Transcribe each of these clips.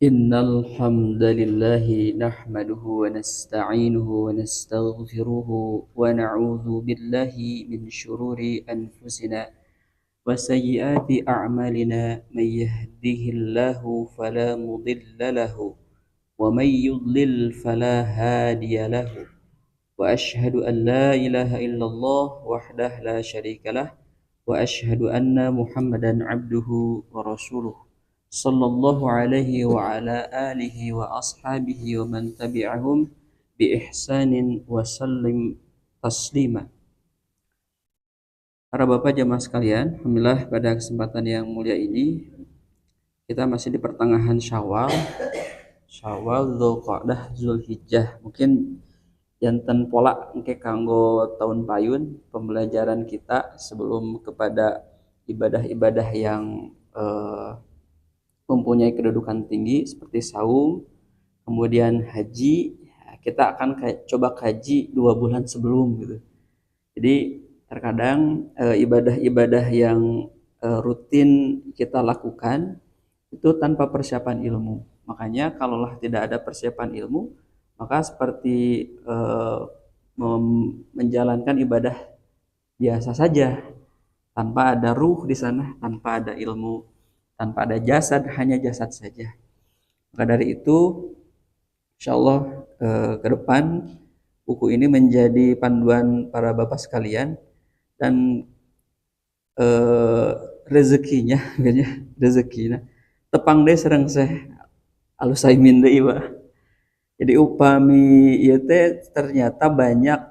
إن الحمد لله نحمده ونستعينه ونستغفره ونعوذ بالله من شرور أنفسنا وسيئات أعمالنا من يهده الله فلا مضل له ومن يضلل فلا هادي له وأشهد أن لا إله إلا الله وحده لا شريك له وأشهد أن محمدا عبده ورسوله صلى الله عليه وعلى آله وأصحابه ومن تبعهم بإحسان وسلم تسليما. Para bapak jamaah sekalian, alhamdulillah pada kesempatan yang mulia ini kita masih di pertengahan Syawal, Dzulqa'dah, Zulhijjah. Mungkin janten pola engke kanggo tahun payun pembelajaran kita sebelum kepada ibadah-ibadah yang mempunyai kedudukan tinggi seperti saum, kemudian haji. Kita akan coba kaji 2 bulan sebelum gitu. Jadi terkadang ibadah-ibadah yang rutin kita lakukan itu tanpa persiapan ilmu. Makanya kalaulah tidak ada persiapan ilmu, maka seperti menjalankan ibadah biasa saja, tanpa ada ruh di sana, tanpa ada ilmu, tanpa ada jasad, hanya jasad saja. Maka dari itu, insya Allah ke depan buku ini menjadi panduan para bapak sekalian, dan rezekinya tepang deh serang saya alusaimin deh iba. Jadi upami ieu teh ternyata banyak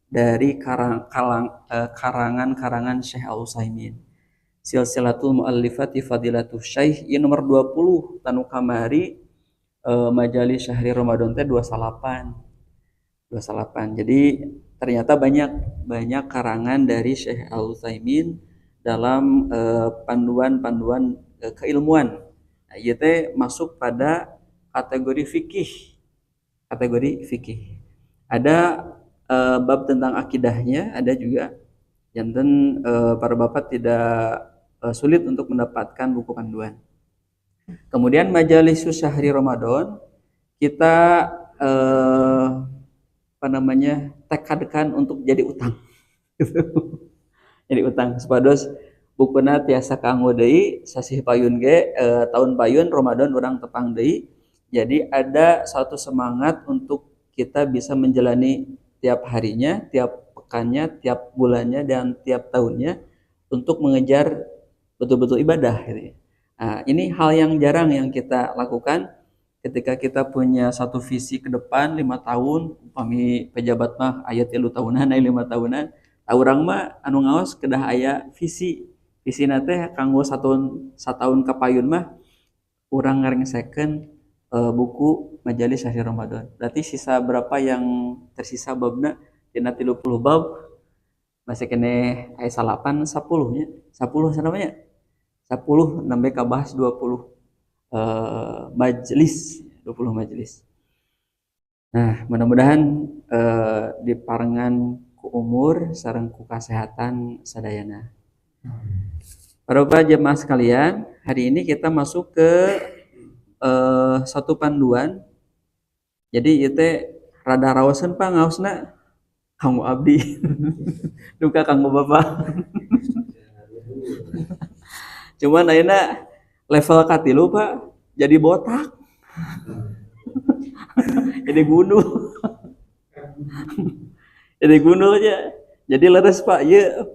dari karangan-karangan Syekh Al-Utsaimin. Silsilatul Muallifati Fadilatul Syekh ieu nomor 20 tanu kamari majalis Syahri Ramadan teh 28. Jadi ternyata banyak karangan dari Syekh Al-Utsaimin dalam panduan-panduan keilmuan. Nah, ieu teh masuk pada kategori fikih. Ada bab tentang akidahnya, ada juga janten para bapak tidak sulit untuk mendapatkan buku panduan. Kemudian majalis Syahri Ramadan kita tekadkan untuk jadi utang. Jadi utang supados bukuna tiasa kanggo deui sasih payun ge tahun payun Ramadan urang tepang deui. Jadi ada satu semangat untuk kita bisa menjalani tiap harinya, tiap pekannya, tiap bulannya, dan tiap tahunnya untuk mengejar betul-betul ibadah gitu. Nah, ini hal yang jarang yang kita lakukan ketika kita punya satu visi ke depan 5 tahun, upami pejabat mah aya 3 tahunan, aya 5 tahunan. Urang mah anu ngaos kedah aya visi teh kanggo satahun kapayun mah urang ngaringsekeun buku majalis Syahri Ramadan. Berarti sisa berapa yang tersisa babna dina 30 bab masih kene aya 8 10 nya. 10 sanamanya. 10 nembe kabahas 20 majelis, 20 majelis. Nah, mudah-mudahan diparengan ku umur sareng ku kasehatan sadayana. Para jemaah sekalian, hari ini kita masuk ke satu panduan. Jadi itu rada rawasan Pak ngaosna kanggo abdi. Duka kanggo bapak. Cuman ayeuna level katilu Pak jadi botak. Jadi gundul. Jadi gundul aja. Jadi leres Pak, ya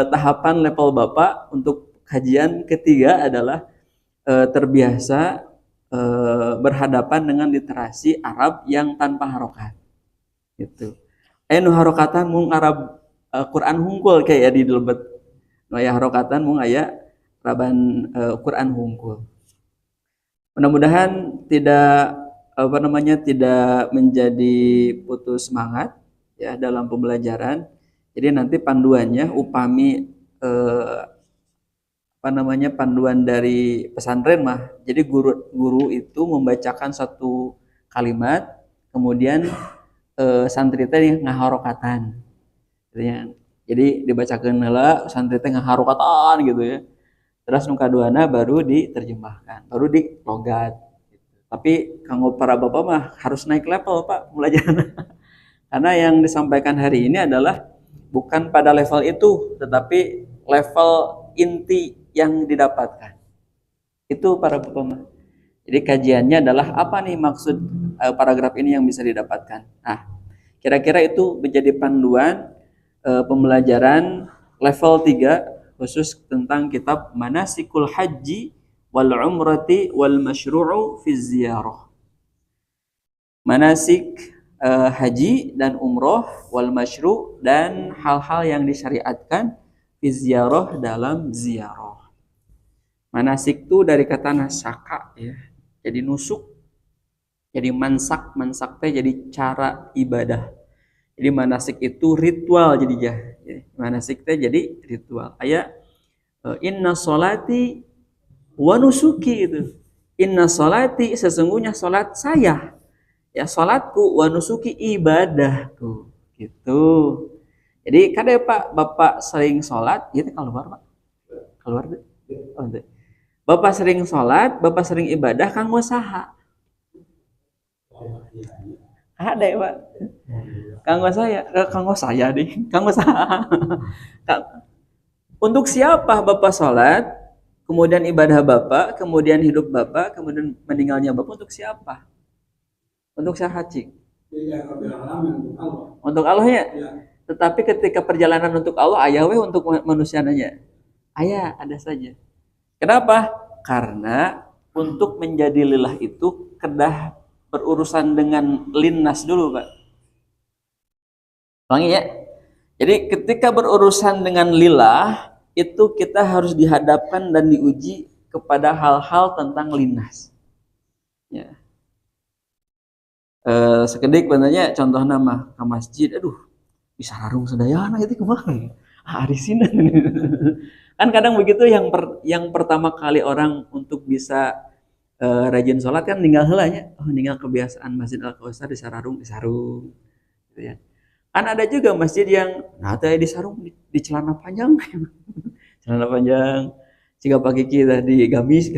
tahapan level Bapak untuk kajian ketiga adalah terbiasa berhadapan dengan literasi Arab yang tanpa harokat. Gitu. Nu harokatan mung Arab Quran hungkul kayak di lebet. Nu aya harokatan mung aya Araban Quran hungkul. Mudah-mudahan tidak tidak menjadi putus semangat ya dalam pembelajaran. Jadi nanti panduannya upami panduan dari pesantren mah. Jadi guru itu membacakan satu kalimat, kemudian santri teh ngaharokatan. Jadi dibacakeun heula, santri teh ngaharokatan gitu ya. Terus nu kaduana baru diterjemahkan, baru dilogat. Tapi kanggo para bapak mah harus naik level Pak pembelajaran. Karena yang disampaikan hari ini adalah bukan pada level itu, tetapi level inti yang didapatkan. Itu para bapak mah. Jadi kajiannya adalah apa nih maksud paragraf ini yang bisa didapatkan. Nah, kira-kira itu menjadi panduan pembelajaran level 3 khusus tentang kitab Manasikul Haji wal Umrati wal Masyru'u fi Ziyarah. Manasik haji dan umroh wal masyru' dan hal-hal yang disyariatkan fi ziyarah dalam ziarah. Manasik itu dari kata nasaka ya. Jadi nusuk. Jadi mansak teh jadi cara ibadah. Jadi manasik itu ritual jadinya. Manasik teh jadi ritual. Aya inna sholati wa nusuki itu. Inna sholati sesungguhnya salat saya. Ya salatku wa nusuki ibadahku. Gitu. Jadi kadang Pak Bapak sering salat, gitu keluar Pak. Keluar deh. Oh, deh. Bapak sering salat, Bapak sering ibadah kanggo saha? Ada ya Pak. Kanggo saya deh. Kanggo saha? Untuk siapa Bapak salat? Kemudian ibadah Bapak, kemudian hidup Bapak, kemudian meninggalnya Bapak untuk siapa? Untuk siapa cik? Untuk Allah ya. Tetapi ketika perjalanan untuk Allah, ayah weh untuk manusia nanya. Ayah ada saja. Kenapa? Karena untuk menjadi lillah itu kedah berurusan dengan linnas dulu Pak. Ulangi ya. Jadi ketika berurusan dengan lillah itu kita harus dihadapkan dan diuji kepada hal-hal tentang linnas. Ya. Sekedik benarnya contoh nama ke masjid, aduh bisa harung sedayana itu kemana? Arisin kan kadang begitu yang pertama kali orang untuk bisa rajin sholat kan tinggal helanya, tinggal kebiasaan Masjid Al-Kausar disarung gitu ya. Kan ada juga masjid yang di sarung di celana panjang celana panjang jika pagi kita di gamis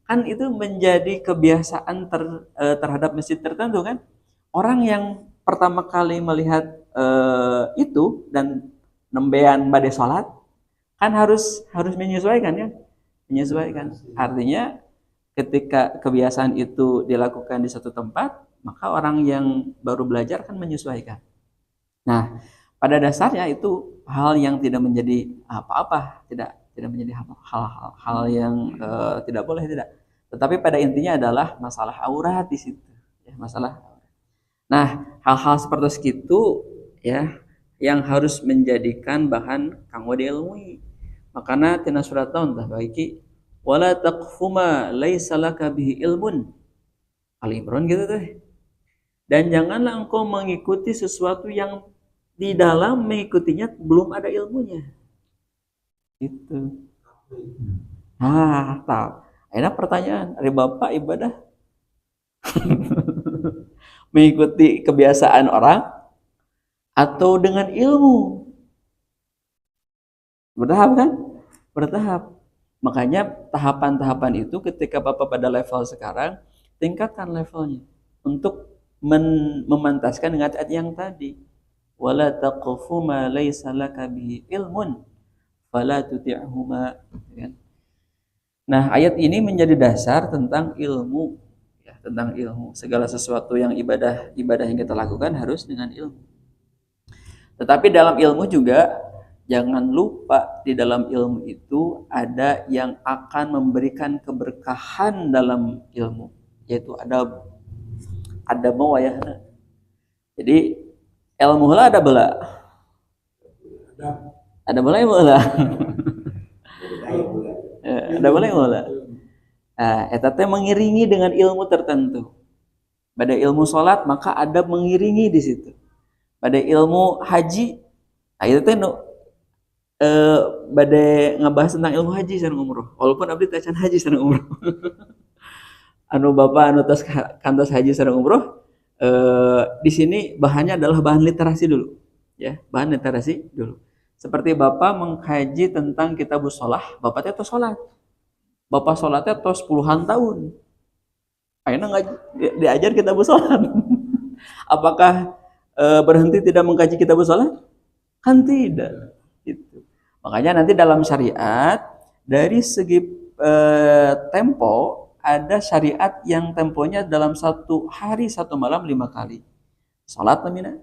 kan itu menjadi kebiasaan terhadap masjid tertentu kan. Orang yang pertama kali melihat itu dan nembean badai sholat kan harus menyesuaikan ya, menyesuaikan. Artinya ketika kebiasaan itu dilakukan di satu tempat, maka orang yang baru belajar kan menyesuaikan. Nah, pada dasarnya itu hal yang tidak menjadi apa-apa, tidak menjadi hal yang tidak boleh, tidak. Tetapi pada intinya adalah masalah aurat di situ, ya, masalah. Nah, hal-hal seperti itu ya yang harus menjadikan bahan kanggo diilmui. Makanya tina surat tahun tah baiki wala taqfu ma laisa laka bihi ilmun. Ali Imran gitu teh. Dan janganlah engkau mengikuti sesuatu yang di dalam mengikutinya belum ada ilmunya. Itu. Tahu. Akhirnya pertanyaan, dari Bapak ibadah mengikuti kebiasaan orang atau dengan ilmu? Bertahap kan? Bertahap. Makanya tahapan-tahapan itu ketika Bapak pada level sekarang, tingkatkan levelnya untuk memantaskan dengan ayat yang tadi. Wala taqfu ma laysa laka bihi ilmun fala tuti'huma. Nah, ayat ini menjadi dasar tentang ilmu ya, tentang ilmu. Segala sesuatu yang ibadah yang kita lakukan harus dengan ilmu. Tetapi dalam ilmu juga jangan lupa di dalam ilmu itu ada yang akan memberikan keberkahan dalam ilmu, yaitu ada mawayahna. Jadi ilmu lah ada bela. Ada bela ya bela. Ada boleh bela. Eta teh mengiringi dengan ilmu tertentu. Pada ilmu sholat maka ada mengiringi di situ. Pada ilmu haji, itu teh bade ngebahas tentang ilmu haji sareng umroh. Walaupun abdi teh can haji sareng umroh. Anu Bapak anu tos kantos haji sareng umroh, di sini bahannya adalah bahan literasi dulu. Ya, bahan literasi dulu. Seperti Bapak mengkaji tentang kitabus sholah, Bapak teh tos sholat. Bapak sholatnya tos puluhan tahun. Akhirnya nggak diajar kitab sholat. Apakah berhenti tidak mengkaji kitab sholat? Kan tidak. Gitu. Makanya nanti dalam syariat dari segi tempo ada syariat yang temponya dalam satu hari satu malam 5 kali. Salat namina.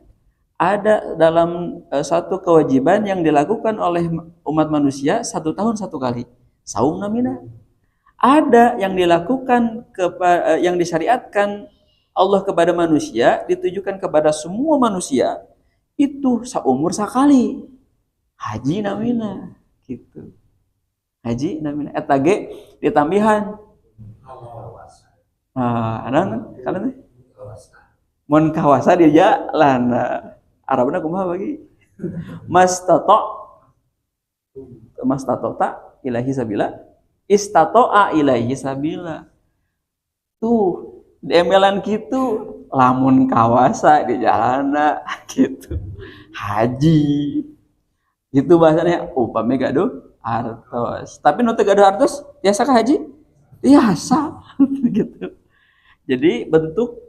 Ada dalam satu kewajiban yang dilakukan oleh umat manusia 1 tahun 1 kali. Saum namina. Ada yang dilakukan yang disyariatkan Allah kepada manusia ditujukan kepada semua manusia itu seumur sekali. Haji namina gitu. Haji namina eta ge ditambihan. Anan kana teh mun kawasa dia jalan. Arabna kumaha bagi? Mastata ilahi sabila istato'a ilaihi sabila. Tuh demelan gitu lamun kawasa di jalana gitu. Haji. Itu bahasanya upami gaduh artos. Tapi nu teu gaduh artos biasa ka haji? Biasa gitu. Jadi bentuk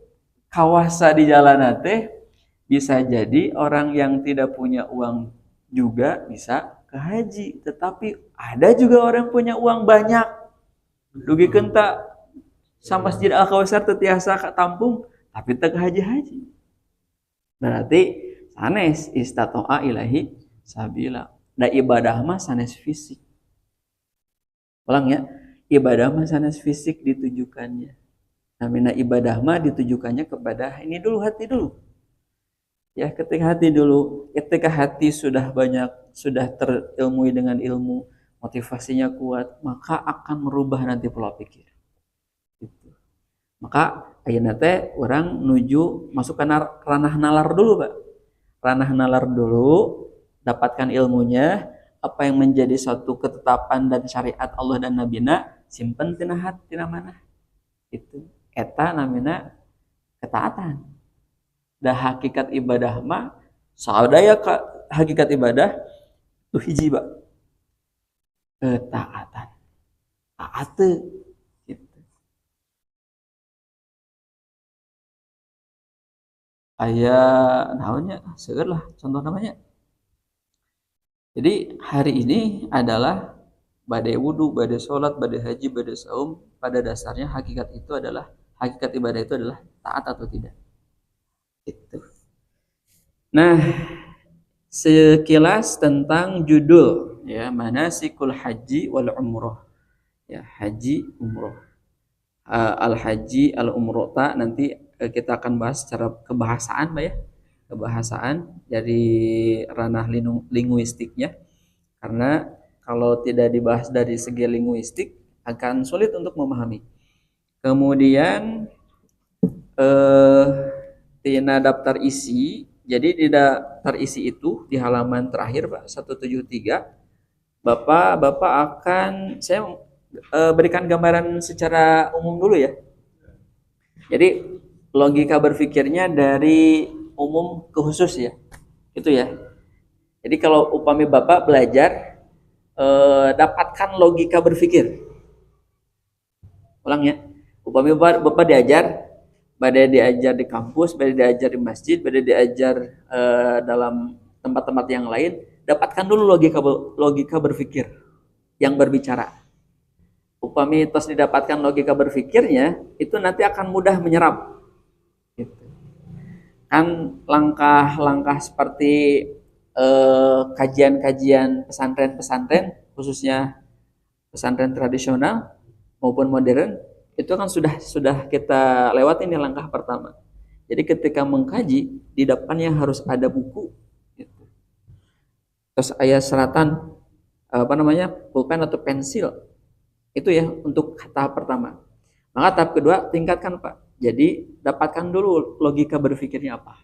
kawasa di jalanan teh bisa jadi orang yang tidak punya uang juga bisa ke haji, tetapi ada juga orang punya uang banyak dugi kenta sama Masjid Al-Kausar tetiasa tampung tapi teu haji-haji. Berarti sanes istato'a ilahi sabila. Da ibadah mah sanes fisik. Ulang ya, ibadah mah sanes fisik ditujukannya. Namanya ibadah mah ditujukannya kepada ini dulu, hati dulu. Ya, ketika hati sudah banyak, sudah terilmui dengan ilmu, motivasinya kuat, maka akan merubah nanti pola pikir. Gitu. Maka ayeuna teh orang nuju masuk ke ranah nalar dulu, Pak. Ranah nalar dulu, dapatkan ilmunya, apa yang menjadi suatu ketetapan dan syariat Allah dan Nabi-Na, simpen tina hati, tina mana. Itu eta namina ketaatan. Da hakikat ibadah mah sadaya hakikat ibadah tuh hiji Pak. Ketaatan. Taat gitu. Aya naonnya seueur lah contoh namanya. Jadi hari ini adalah badai wudu, badai sholat, badai haji, badai saum. Pada dasarnya hakikat ibadah itu adalah taat atau tidak. Itu. Nah, sekilas tentang judul ya, manasikul haji wal umroh. Ya, haji umroh. Al-haji al-umrota nanti kita akan bahas secara kebahasaan, Mbak ya. Kebahasaan dari ranah linguistiknya. Karena kalau tidak dibahas dari segi linguistik akan sulit untuk memahami. Kemudian tina daftar isi, jadi di daftar isi itu di halaman terakhir Pak 173 Bapak akan saya berikan gambaran secara umum dulu ya. Jadi logika berpikirnya dari umum ke khusus ya. Itu ya. Jadi kalau upami Bapak belajar dapatkan logika berpikir. Ulang ya. Upami Bapak diajar di kampus, diajar di masjid, diajar dalam tempat-tempat yang lain, dapatkan dulu logika berpikir yang berbicara. Upami tos didapatkan logika berpikirnya, itu nanti akan mudah menyerap. Gitu. Kan langkah-langkah seperti kajian-kajian pesantren-pesantren, khususnya pesantren tradisional maupun modern, itu kan sudah kita lewatin di langkah pertama. Jadi ketika mengkaji di depannya harus ada buku, gitu. Terus ayat seratan pulpen atau pensil, itu ya untuk tahap pertama. Maka tahap kedua tingkatkan Pak. Jadi dapatkan dulu logika berpikirnya apa.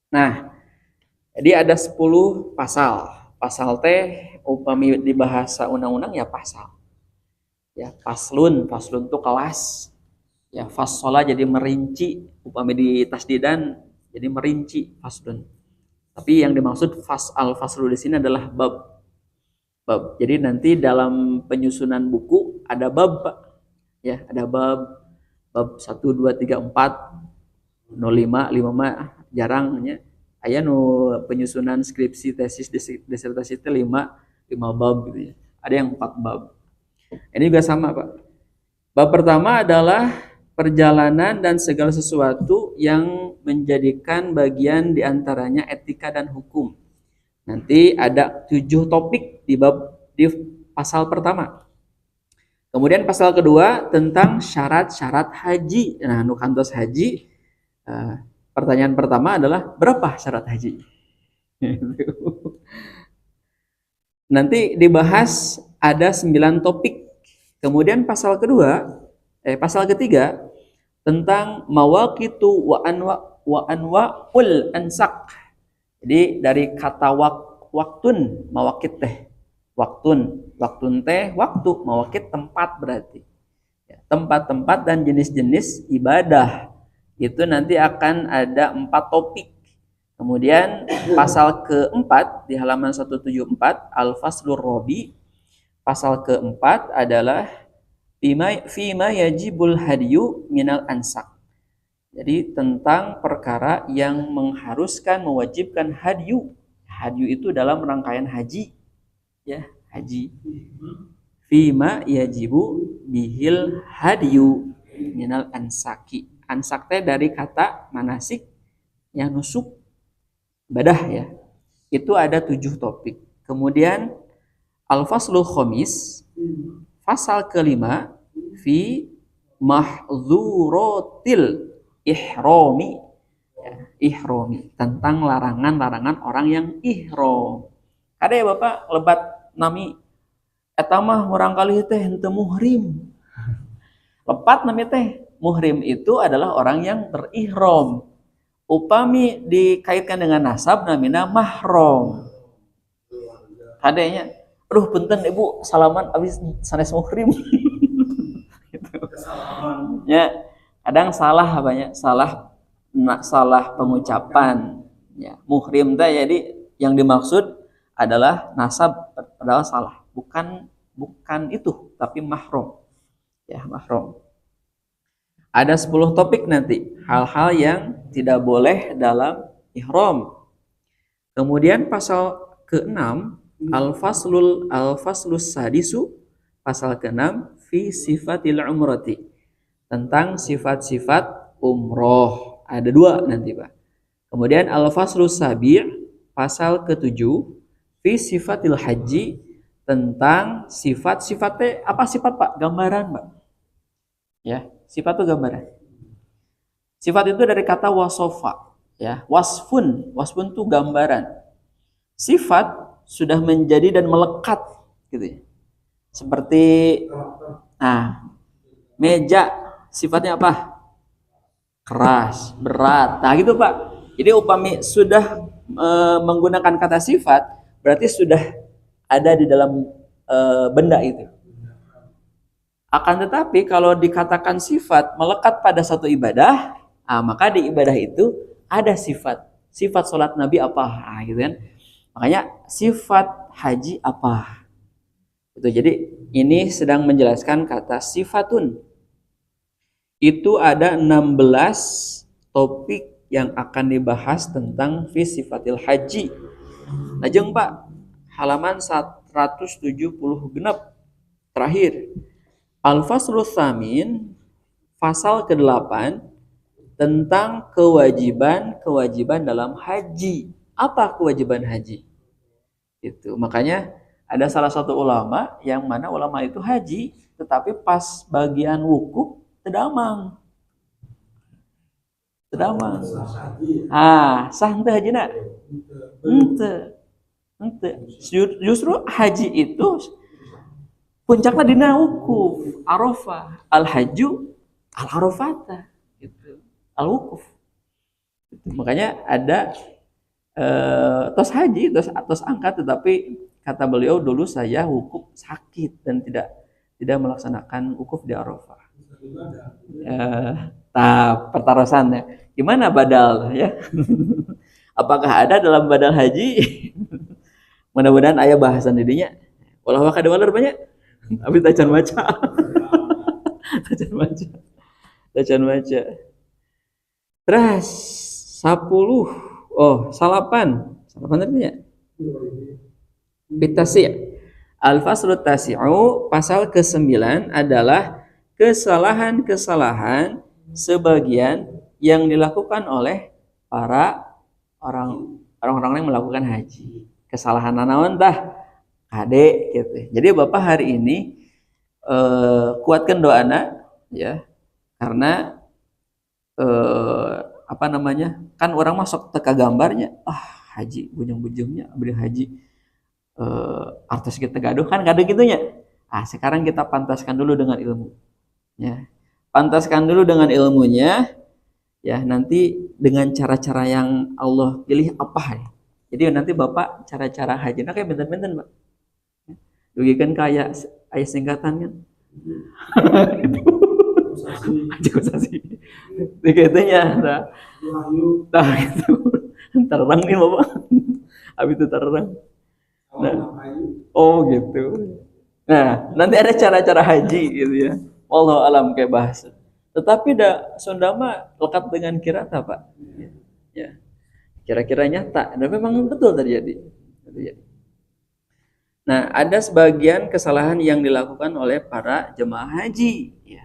Nah, jadi ada 10 pasal. Pasal teh upami di bahasa undang-undang ya pasal. Ya, faslun itu kelas. Ya, fassola jadi merinci, upami di tasdidan jadi merinci faslun. Tapi yang dimaksud faslu di sini adalah bab. Jadi nanti dalam penyusunan buku ada bab, Pak. Ya, ada bab. bab 1 2 3 4 05 5 mah jarangnya aya nu penyusunan skripsi tesis disertasi itu 5 bab gitu ya. Ada yang 4 bab. Ini juga sama, Pak. Bab pertama adalah perjalanan dan segala sesuatu yang menjadikan bagian diantaranya etika dan hukum. Nanti ada 7 topik di pasal pertama. Kemudian pasal kedua tentang syarat-syarat haji. Nah, nu kantos haji, pertanyaan pertama adalah berapa syarat haji? Nanti dibahas ada 9 topik. Kemudian pasal ketiga tentang mawaqitu wa anwa'ul ansak. Jadi dari kata waktun, mawaqit teh. Waktun teh waktu, mawaqit tempat berarti. Tempat-tempat dan jenis-jenis ibadah. Itu nanti akan ada 4 topik. Kemudian pasal keempat di halaman 174 Al-Faslur Rabi. Pasal keempat adalah fima yajibul hadiyu minal ansak. Jadi tentang perkara yang mengharuskan, mewajibkan hadyu. Hadyu itu dalam rangkaian haji. Ya, haji. Fima yajibu bihil hadyu minal ansaki. Ansak teh dari kata manasik yang nusuk ibadah ya. Itu ada 7 topik. Kemudian Al-Faslul Khamis, pasal kelima, fi mahdzuratil ihrami. Ya, ihrami, tentang larangan-larangan orang yang ihram. Ada ya Bapak lebat nami eta mah murangkali teh henteu muhrim. Lepat nami teh muhrim itu adalah orang yang berihram. Upami dikaitkan dengan nasab namina mahram. Kadenya aduh punten ibu salaman abis sanes muhrim. Gitu. Ya, kadang salah banyak salah pengucapan. Ya, muhrim teh jadi yang dimaksud adalah nasab padahal salah, bukan itu tapi mahram. Ya, mahram. Ada 10 topik nanti, hal-hal yang tidak boleh dalam ihram. Kemudian pasal ke-6 Al-Faslus Sadisu, pasal ke-6 fi sifatil umrati, tentang sifat-sifat umroh. Ada 2 nanti Pak. Kemudian Al-Faslus Sabi', pasal ke-7 fi sifatil haji, tentang sifat-sifatnya. Apa sifat Pak? Gambaran Pak. Ya, sifat itu gambaran. Sifat itu dari kata wasofa. Ya, wasfun itu gambaran. Sifat sudah menjadi dan melekat gitu ya. Seperti meja sifatnya apa? Keras, berat. Nah, gitu Pak. Jadi upami sudah menggunakan kata sifat berarti sudah ada di dalam benda itu. Akan tetapi kalau dikatakan sifat melekat pada satu ibadah, maka di ibadah itu ada sifat. Sifat sholat Nabi apa? Gitu kan. Makanya sifat haji apa? Itu jadi ini sedang menjelaskan kata sifatun. Itu ada 16 topik yang akan dibahas tentang fi sifatil haji. Lajeng Pak, halaman 170 genap terakhir. Al-Faslus Tsamin, pasal ke-8 tentang kewajiban dalam haji. Apa kewajiban haji? Itu makanya ada salah satu ulama yang mana ulama itu haji, tetapi pas bagian wukuf tedamang. Sah henteu hajina? Henteu. Justru haji itu puncaknya dina wukuf, Arafah, al-hajju al-arafata gitu. Al-wukuf. Makanya ada tos haji, tos angkat, tetapi kata beliau dulu saya wukuf sakit dan tidak melaksanakan wukuf di Arafah. Pertarusannya gimana badal ya? Apakah ada dalam badal haji? Mudah-mudahan ayah bahasan didinya. Walau kada walar banyak, tapi tacan baca. Bacaan baca. Terus 10. Oh, salapan. Salapan tadi ya? Bitasi. Al-faslu tasi'u, pasal ke-9 adalah kesalahan-kesalahan sebagian yang dilakukan oleh para orang-orang yang melakukan haji. Kesalahan naon tah? Kade gitu. Jadi Bapak hari ini kuatkan doana ya, karena apa namanya? Kan orang masuk teka gambarnya, haji bujung-bujungnya beli haji artis kita gaduh kan kadang gitunya. Sekarang kita pantaskan dulu dengan ilmu. Ya. Pantaskan dulu dengan ilmunya, ya nanti dengan cara-cara yang Allah pilih apa ya. Jadi nanti Bapak cara-cara haji kayak benten-benten, Pak. Dugikan kayak ayat singkatan kan. Haji kusasi. Dikatanya nah gitu. Terang nih Bapak. Habis itu terang. Nah, oh gitu. Nah, nanti ada cara-cara haji gitu ya. Wallahu alam kayak bahasa. Tetapi Sunda mah lekat dengan kirata, Pak. Ya. Kira-kira nyata dan memang betul terjadi. Nah, ada sebagian kesalahan yang dilakukan oleh para jemaah haji. Ya.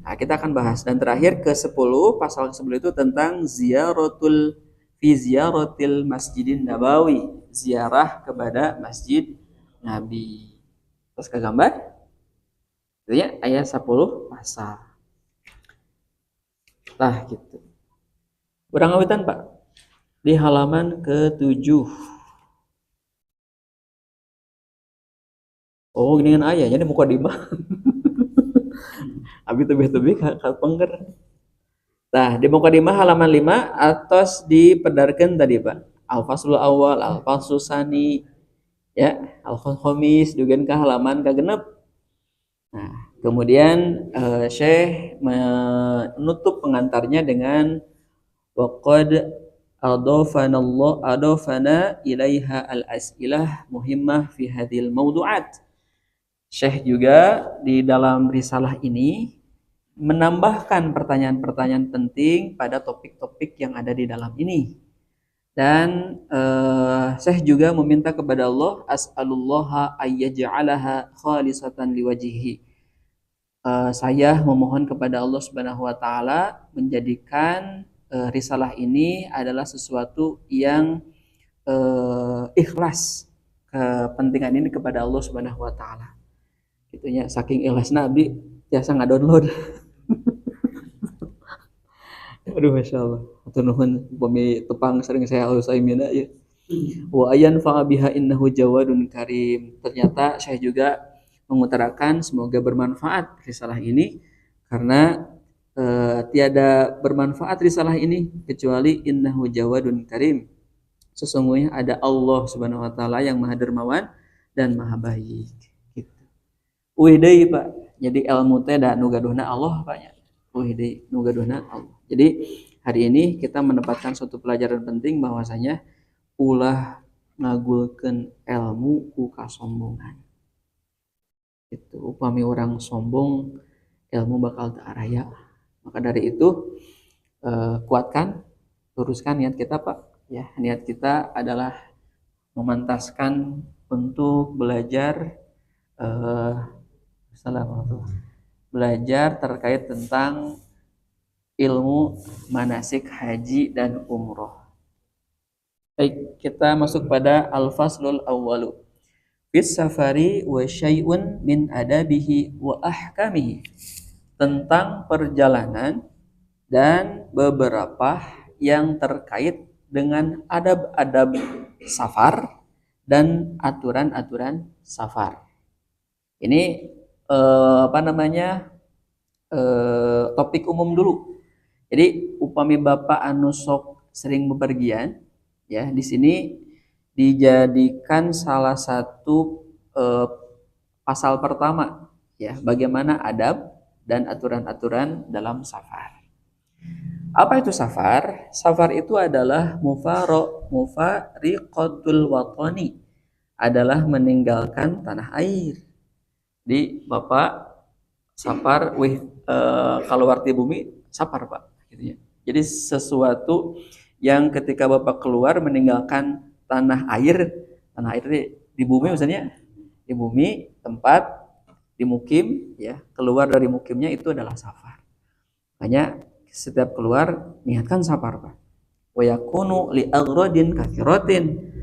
Nah, kita akan bahas. Dan terakhir ke-10, pasal ke-10 itu tentang ziyaratil Masjidin Nabawi. Ziarah kepada Masjid Nabi. Terus ke gambar. Itu ya, ayat 10 pasal. Nah, gitu. Kurang awitan, Pak. Di halaman ke-7. Oh, gini kan ayah, jadi muka di mah. Abi tebih-tebih ka pengger. Nah, di muka di mah halaman 5 atas dipedarkan tadi, Pak. Al-faslul awal, al-faslul sani, ya, al-khamis juga ke halaman ke-6. Nah, kemudian Syekh menutup pengantarnya dengan waqad adofana ilaiha al-as'ilah muhimmah fi hadhil mawdu'at. Syekh juga di dalam risalah ini menambahkan pertanyaan-pertanyaan penting pada topik-topik yang ada di dalam ini. Dan Syekh juga meminta kepada Allah, as'alullaha ayyaj'alaha khalisatan liwajhihi. Saya memohon kepada Allah Subhanahu wa taala menjadikan risalah ini adalah sesuatu yang ikhlas, kepentingan ini kepada Allah Subhanahu wa taala. Gitunya saking ikhlas Nabi biasa nggak-download. Aduh Masya Allah. Atau nuhun pemi tepang sering saya Al-Utsaimin ya. Wa ayan fa'abiha innahu jawadun karim. Ternyata saya juga mengutarakan semoga bermanfaat risalah ini karena tiada bermanfaat risalah ini kecuali innahu jawadun karim. Sesungguhnya ada Allah Subhanahu wa taala yang Maha Dermawan dan Maha Baik. Gitu. Deui Pak. Jadi ilmu teh da nu gaduhna Allah Pak nya. Deui nu gaduhna Allah. Jadi hari ini kita mendapatkan suatu pelajaran penting bahwasanya ulah ngagulkeun ilmu ku kasombongan. Itu upami orang sombong ilmu bakal teu araya. Maka dari itu kuatkan, luruskan niat kita Pak. Ya, niat kita adalah memantaskan untuk belajar belajar terkait tentang ilmu manasik haji dan umroh. Baik, kita masuk pada al-faslul awwalu. Fis safari wa syai'un min adabihi wa ahkamihi. Tentang perjalanan dan beberapa yang terkait dengan adab-adab safar dan aturan-aturan safar. Ini topik umum dulu. Jadi upami Bapak anu sok sering bepergian, ya di sini dijadikan salah satu pasal pertama, ya bagaimana adab dan aturan-aturan dalam safar. Apa itu safar? Safar itu adalah mufariqatul watani, adalah meninggalkan tanah air. Di Bapak safar keluar di bumi safar Pak, gitu ya. Jadi sesuatu yang ketika Bapak keluar meninggalkan tanah air di bumi misalnya, di bumi tempat di mukim ya, keluar dari mukimnya itu adalah safar. Makanya setiap keluar niatkan safar Pak. Wa yakunu li aghradin katsiratin,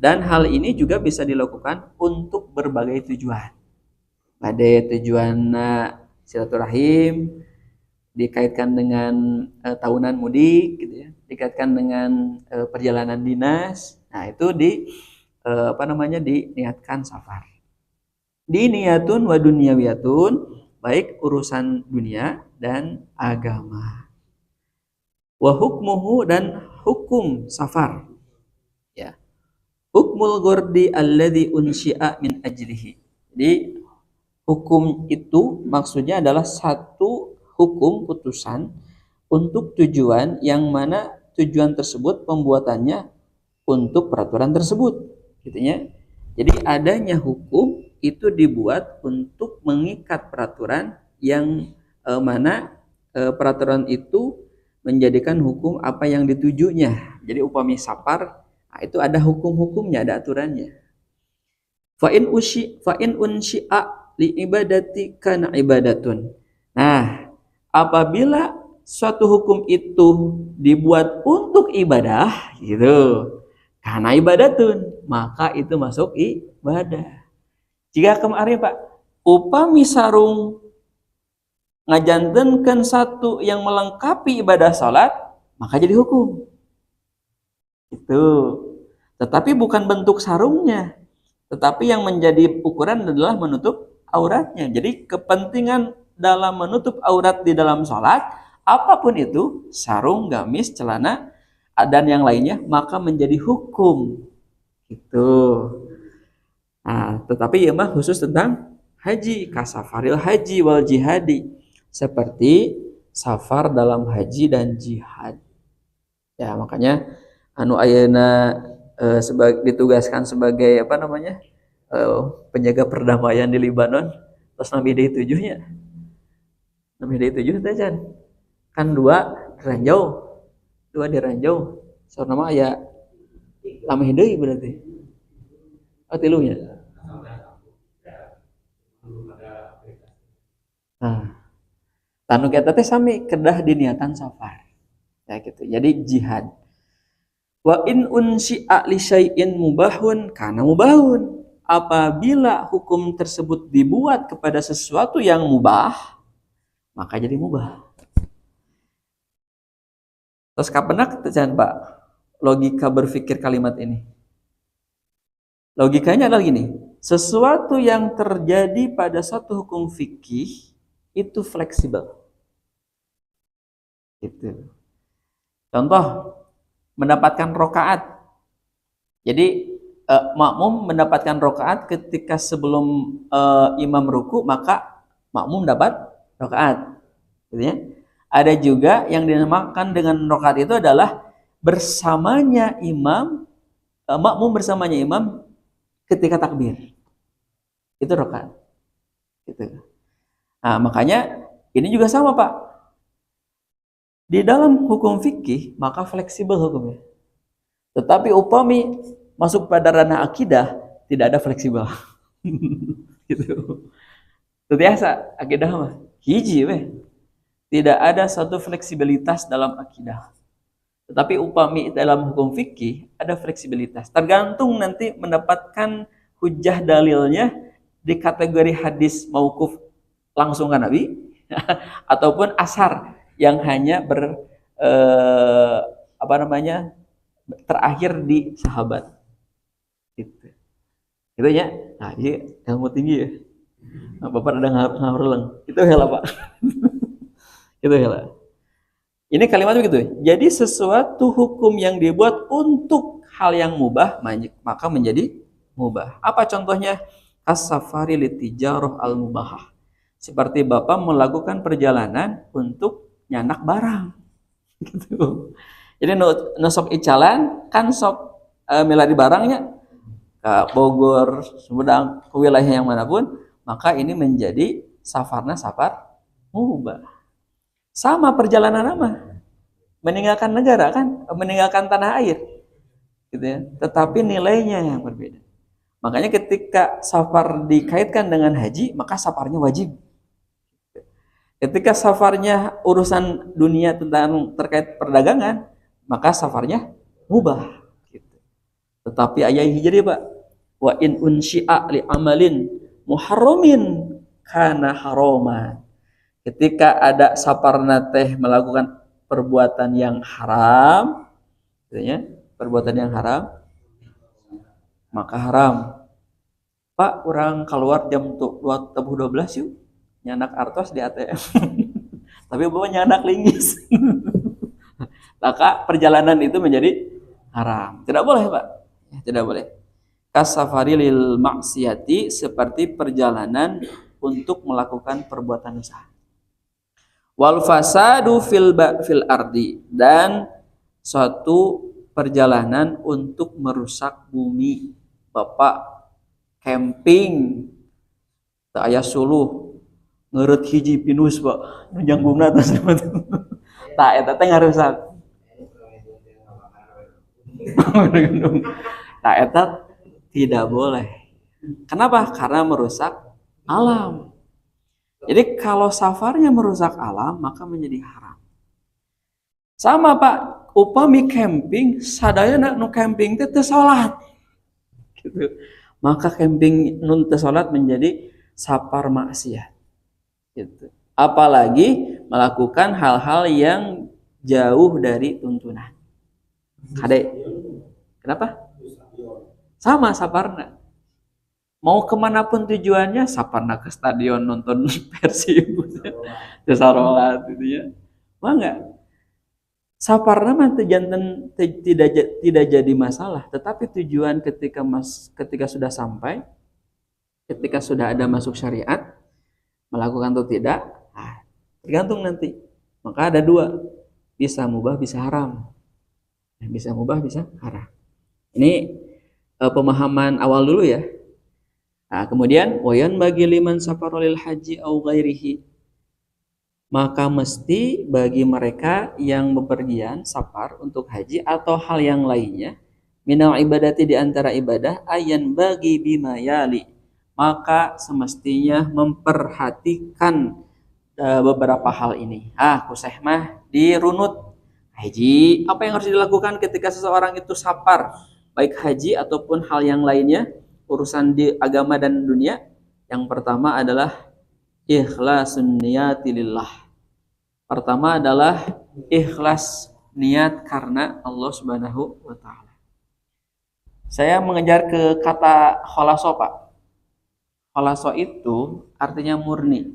dan hal ini juga bisa dilakukan untuk berbagai tujuan. Pada tujuan silaturahim, dikaitkan dengan tahunan mudik gitu ya, dikaitkan dengan perjalanan dinas. Nah, itu diniatkan safar. Diniyatun wa dunyawiyatun, baik urusan dunia dan agama. Wa hukmuhu, dan hukum safar. Ya. Hukmul ghordi alladzi unsyi'a min ajlihi. Jadi hukum itu maksudnya adalah satu hukum putusan untuk tujuan yang mana tujuan tersebut pembuatannya untuk peraturan tersebut, gitu ya. Jadi adanya hukum itu dibuat untuk mengikat peraturan yang mana peraturan itu menjadikan hukum apa yang ditujunya. Jadi upami safar, nah itu ada hukum-hukumnya, ada aturannya. Fa in unsyi'a li ibadati kana ibadatun. Nah, apabila suatu hukum itu dibuat untuk ibadah, gitu, karena ibadatun, maka itu masuk ibadah. Jika kemarin Pak, upami sarung ngajantenkeun satu yang melengkapi ibadah salat, maka jadi hukum. Itu. Tetapi bukan bentuk sarungnya, tetapi yang menjadi ukuran adalah menutup auratnya. Jadi kepentingan dalam menutup aurat di dalam salat, apapun itu, sarung, gamis, celana, dan yang lainnya, maka menjadi hukum. Gitu. Nah, tetapi ya mah khusus tentang haji, kasafaril haji wal jihadi, seperti safar dalam haji dan jihad. Ya, makanya anu ayeuna ditugaskan sebagai penjaga perdamaian di Libanon, terus Nabi Day 7-nya. Nabi Day 7 teh kan dua di Ranjau. Soalnya mah aya lameh deui berarti. Oh, tilunya. Nah, tanu kita teh sami kedah diniatan safar. Ya gitu. Jadi jihad. Wa in unsyi'a li syai'in mubahun kana mubahun. Apabila hukum tersebut dibuat kepada sesuatu yang mubah, maka jadi mubah. Terus kapenak tecan Pak logika berpikir kalimat ini? Logikanya adalah gini, sesuatu yang terjadi pada satu hukum fikih itu fleksibel. Gitu. Contoh, mendapatkan rokaat. Jadi makmum mendapatkan rokaat ketika sebelum imam ruku, maka makmum dapat rokaat. Gitu ya. Ada juga yang dinamakan dengan rokaat itu adalah bersamanya imam, makmum bersamanya imam ketika takbir. Itu rokaat. Gitu. Nah, makanya ini juga sama Pak. Di dalam hukum fikih maka fleksibel hukumnya. Tetapi upami masuk pada ranah akidah tidak ada fleksibel. Gitu. Biasa akidah mah hiji weh. Tidak ada satu fleksibilitas dalam akidah. Tetapi upami dalam hukum fikih ada fleksibilitas. Tergantung nanti mendapatkan hujah dalilnya di kategori hadis mauquf langsung ke Nabi ataupun asar yang hanya terakhir di sahabat. Gitu. Gitu ya. Nah, ini ilmu tinggi ya. Nah, Bapak ada ngahurleng. Itu hela Pak. Itu hela. Ini kalimat begitu. Jadi sesuatu hukum yang dibuat untuk hal yang mubah maka menjadi mubah. Apa contohnya? As-safari litijarah al-mubahah. Seperti Bapak melakukan perjalanan untuk nyanak barang. Gitu. Jadi sok icalan kan sok milari barangnya ke Bogor, Sumedang, ke wilayah yang manapun, maka ini menjadi safarna safar mubah. Sama perjalanan apa? Meninggalkan negara kan, meninggalkan tanah air, gitu ya. Tetapi nilainya yang berbeda. Makanya ketika safar dikaitkan dengan haji, maka safarnya wajib. Ketika safarnya urusan dunia tentang terkait perdagangan, maka safarnya mubah. Gitu. Tetapi ayat hijri Pak, wa in unsyi'a li amalin muharramin kana haroma. Ketika ada saparna teh melakukan perbuatan yang haram, gitu ya, perbuatan yang haram, maka haram. Pak, orang keluar jam 12 yuk, nyanak artos di ATM. Tapi bawa nyanak linggis. Maka perjalanan itu menjadi haram. Tidak boleh, Pak. Tidak boleh. Kasafari lil maksiati, seperti perjalanan untuk melakukan perbuatan dosa. Wal fasadu fil ardi, dan suatu perjalanan untuk merusak bumi. Bapak camping teu aya suluh ngeureut hiji pinus Pak nu janggungna atas tah eta teh ngarusak. Tah eta tidak boleh. Kenapa? Karena merusak alam. Jadi kalau safarnya merusak alam, maka menjadi haram. Sama Pak, upami camping, sadayana nu camping teh teu salat. Gitu. Maka camping nun teu salat menjadi safar maksiat. Gitu. Apalagi melakukan hal-hal yang jauh dari tuntunan. Kade. Kenapa? Sama safarna. Mau kemanapun tujuannya, saparna ke stadion nonton Persib, sarolat gitu ya. Mah enggak. Saparna mah tidak jadi masalah, tetapi tujuan ketika sudah sampai, ketika sudah ada masuk syariat, melakukan atau tidak, tergantung nanti. Maka ada dua, bisa mubah, bisa haram. Bisa mubah, bisa haram. Ini pemahaman awal dulu ya. Nah, kemudian wayan bagi liman safarolil haji au ghairihi, maka mesti bagi mereka yang bepergian safar untuk haji atau hal yang lainnya, minal ibadati, di antara ibadah, ayan bagi bimayali, maka semestinya memperhatikan beberapa hal ini. Kuseh mah dirunut haji, apa yang harus dilakukan ketika seseorang itu safar, baik haji ataupun hal yang lainnya, urusan di agama dan dunia. Yang pertama adalah ikhlasun niyati lillah. Pertama adalah ikhlas niat karena Allah Subhanahu wa taala. Saya mengejar ke kata khalaso, Pak. Khalaso itu artinya murni.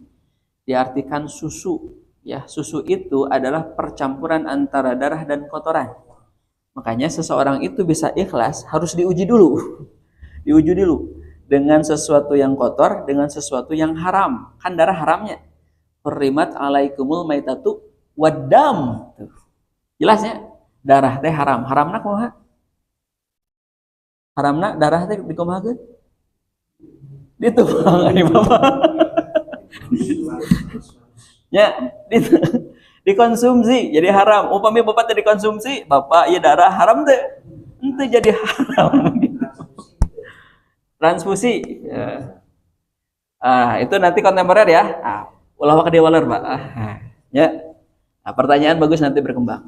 Diartikan susu, ya. Susu itu adalah percampuran antara darah dan kotoran. Makanya seseorang itu bisa ikhlas harus diuji dulu. Diuji dulu dengan sesuatu yang kotor, dengan sesuatu yang haram. Kan darah haramnya. Hurrimat alaikumul maitatu waddam. Jelasnya darah teh haram. Haramna kumaha? Haramna darah teh dikumahakeun? Dituang ari Bapak. Ya, dikonsumsi jadi haram. Upami Bapak teh dikonsumsi, Bapak ieu darah haram teh. Henteu jadi haram. Transfusi, itu nanti kontemporer ya. Ulah ka dewaler Pak. Ya. Pertanyaan bagus, nanti berkembang.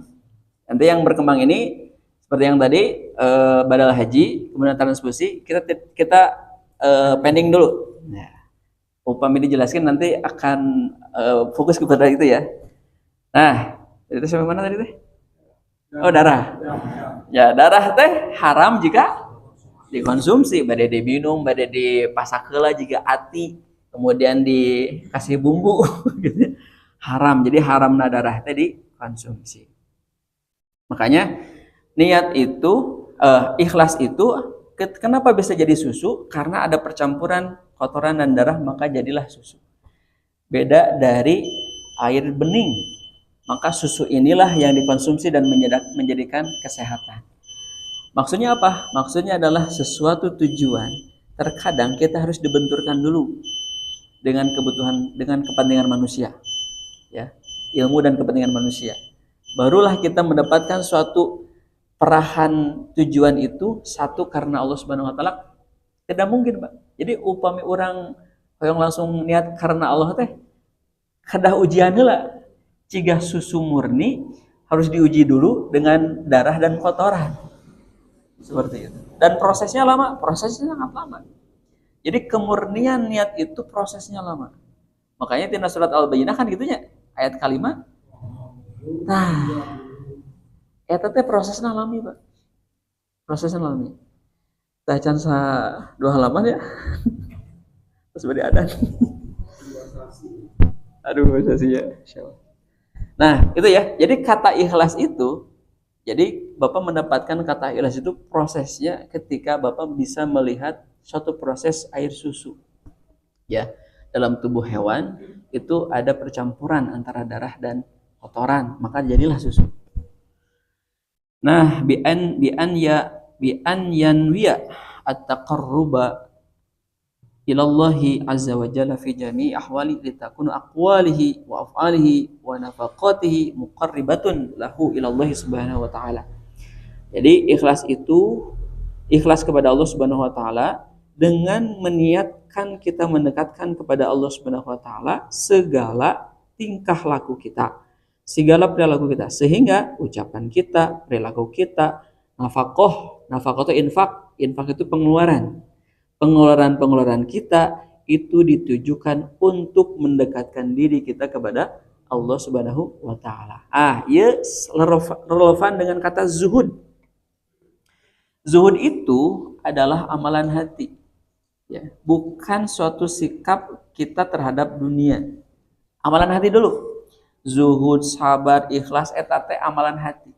Nanti yang berkembang ini seperti yang tadi, badal haji, kemudian transfusi, kita pending dulu. Ya. Upami dijelaskan nanti akan fokus kepada itu ya. Nah, itu sampai mana tadi teh? Oh, darah. Ya, darah teh haram jika dikonsumsi, badai diminum, badai dipasak heula jika ati, kemudian dikasih bumbu gitu. Haram. Jadi haramna darah teh dikonsumsi. Makanya niat itu, ikhlas itu kenapa bisa jadi susu? Karena ada percampuran kotoran dan darah, maka jadilah susu. Beda dari air bening. Maka susu inilah yang dikonsumsi dan menjadikan kesehatan. Maksudnya apa? Maksudnya adalah sesuatu tujuan. Terkadang kita harus dibenturkan dulu dengan kebutuhan, dengan kepentingan manusia. Ya, ilmu dan kepentingan manusia. Barulah kita mendapatkan suatu perahan tujuan itu satu karena Allah Subhanahu wa taala. Tidak mungkin, Pak. Jadi upami orang yang langsung niat karena Allah teh kadah ujian heula. Cigah susu murni harus diuji dulu dengan darah dan kotoran. Seperti itu. Dan prosesnya lama, prosesnya sangat lama. Jadi kemurnian niat itu prosesnya lama. Makanya tina surat Al-Bayyinah kan gitunya, ayat kalimat. Nah, eta teh prosesnya alami, Pak. Prosesnya alami. Tah can sa 2 halaman ya. Terus bade adan. Aduh, bahasa sih ya. Nah, itu ya. Jadi kata ikhlas itu, jadi Bapak mendapatkan kata ikhlas itu prosesnya ketika Bapak bisa melihat suatu proses air susu. Ya, dalam tubuh hewan itu ada percampuran antara darah dan kotoran, maka jadilah susu. Nah, bi an yanwiya at-taqarruba ilallahi azza wa jalla fi jami'i ahwali litakunu aqwalihi wa af'alihi wa nafaqatihi muqarribatun lahu ilallahi subhanahu wa ta'ala. Jadi ikhlas itu ikhlas kepada Allah Subhanahu wa taala dengan meniatkan kita mendekatkan kepada Allah Subhanahu wa taala segala tingkah laku kita, segala perilaku kita, sehingga ucapan kita, perilaku kita, nafkah itu infak itu pengeluaran kita itu ditujukan untuk mendekatkan diri kita kepada Allah Subhanahu wa taala. Ya relevan dengan kata zuhud. Zuhud itu adalah amalan hati, ya, bukan suatu sikap kita terhadap dunia. Amalan hati dulu. Zuhud, sabar, ikhlas, eta teh amalan hati,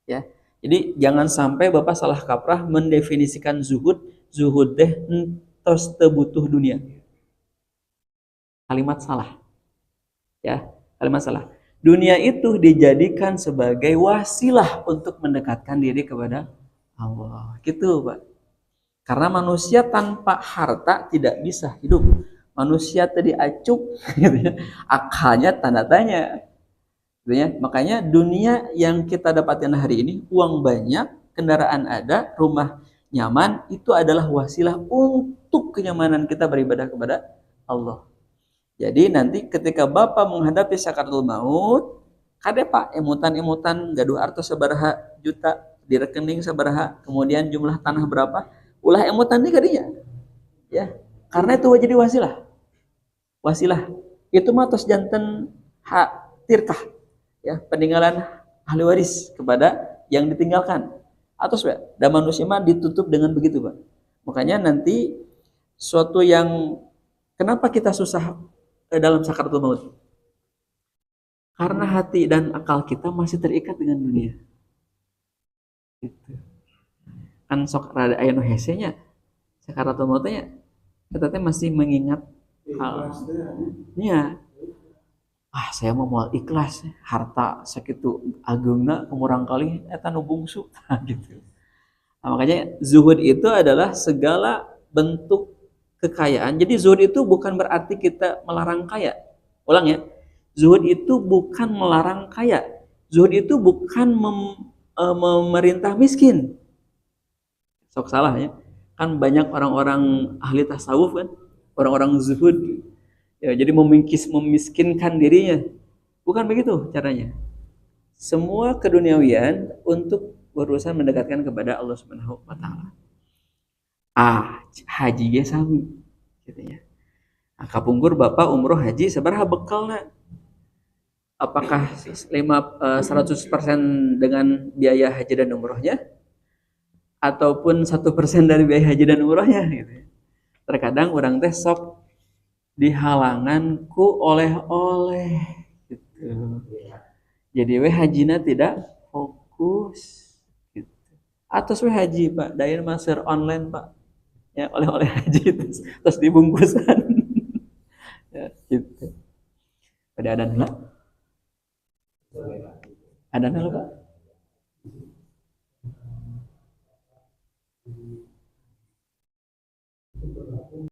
ya. Jadi jangan sampai Bapak salah kaprah mendefinisikan zuhud teh entos teu butuh dunia. Kalimat salah. Ya, kalimat salah. Dunia itu dijadikan sebagai wasilah untuk mendekatkan diri kepada Allah, gitu Pak. Karena manusia tanpa harta tidak bisa hidup. Manusia tadi acuk, gitu ya. Akalnya tanda tanya. Gitu ya. Makanya dunia yang kita dapatkan hari ini, uang banyak, kendaraan ada, rumah nyaman, itu adalah wasilah untuk kenyamanan kita beribadah kepada Allah. Jadi nanti ketika Bapak menghadapi sakaratul maut, kade Pak emutan gaduh artos sabaraha juta di rekening sabaraha, kemudian jumlah tanah berapa, ulah emutan di kadinya, ya, karena itu jadi wasilah itu mah tos janten hak tirkah, ya, peninggalan ahli waris kepada yang ditinggalkan, atau dan manusia mah ditutup dengan begitu Pak. Makanya nanti suatu yang kenapa kita susah dalam sakaratul maut, karena hati dan akal kita masih terikat dengan dunia. Gitu. Kan sok rada aya nu hesenya sakaratul maut nya kita teh masih mengingat hal nya. Saya mau ikhlas, harta sakitu agungna umurang kali eta nu bungsu gitu. Nah, makanya zuhud itu adalah segala bentuk kekayaan. Jadi zuhud itu bukan berarti kita melarang kaya. Ulang ya. Zuhud itu bukan melarang kaya. Zuhud itu bukan memerintah miskin. Sok salah ya. Kan banyak orang-orang ahli tasawuf kan, orang-orang zuhud. Ya, jadi memiskinkan dirinya. Bukan begitu caranya. Semua keduniawian untuk berusaha mendekatkan kepada Allah Subhanahu wa taala. Haji ge sami gitu ya. Kapungkur Bapak umroh haji sabaraha bekalna? Apakah 100% dengan biaya haji dan umrohnya, ataupun 1% dari biaya haji dan umrohnya gitu. Terkadang orang teh sok dihalanganku oleh-oleh gitu. Jadi hajina tidak fokus gitu. Atau haji Pak, dayan master online Pak. Ya, oleh-oleh haji terus dibungkusan. Ya, gitu. Pada adan lah. Adan lah Pak.